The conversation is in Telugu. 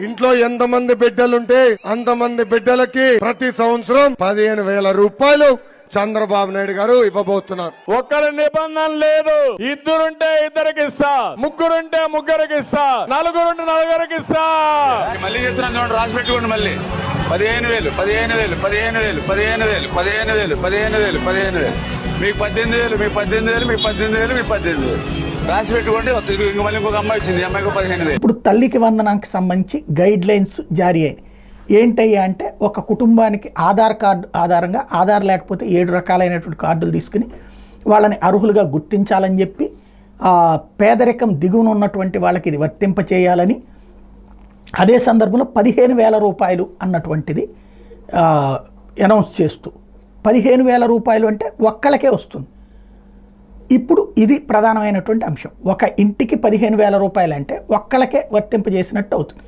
ఇంట్లో ఎంతమంది బిడ్డలుంటే అంతమంది బిడ్డలకి ప్రతి సంవత్సరం 15,000 రూపాయలు చంద్రబాబు నాయుడు గారు ఇవ్వబోతున్నారు. ఒక్కరి నిబంధన లేదు. ఇద్దరుంటే ఇద్దరికి ఇస్తా, ముగ్గురుంటే ముగ్గురికి ఇస్తా, నలుగురుంటే నలుగురికి ఇస్తా. మళ్ళీ చెప్తున్నాను చూడండి, రాసి పెట్టుకోండి. మళ్ళీ 15,000, 15,000, 15,000, 15,000, 15,000, 15,000, 15,000, మీకు 18,000, మీకు 18,000, మీకు 18,000, మీకు 18,000 రాసి పెట్టుకోండి. ఇంక మళ్ళీ ఇంకొక అమ్మాయి వచ్చింది, ఈ అమ్మాయికి 15,000. ఇప్పుడు తల్లికి వందనానికి సంబంధించి గైడ్ లైన్స్ జారీ అయ్యాయి. ఏంటయ్యా అంటే ఒక కుటుంబానికి ఆధార్ కార్డు ఆధారంగా, ఆధార్ లేకపోతే 7 రకాలైనటువంటి కార్డులు తీసుకుని వాళ్ళని అర్హులుగా గుర్తించాలని చెప్పి పేదరికం దిగువన ఉన్నటువంటి వాళ్ళకి ఇది వర్తింపచేయాలని, అదే సందర్భంలో 15,000 రూపాయలు అన్నటువంటిది అనౌన్స్ చేస్తూ 15,000 రూపాయలు అంటే ఒక్కళ్ళకే వస్తుంది. ఇప్పుడు ఇది ప్రధానమైనటువంటి అంశం. ఒక ఇంటికి 15,000 రూపాయలు అంటే ఒక్కళ్ళకే వర్తింపజేసినట్టు అవుతుంది.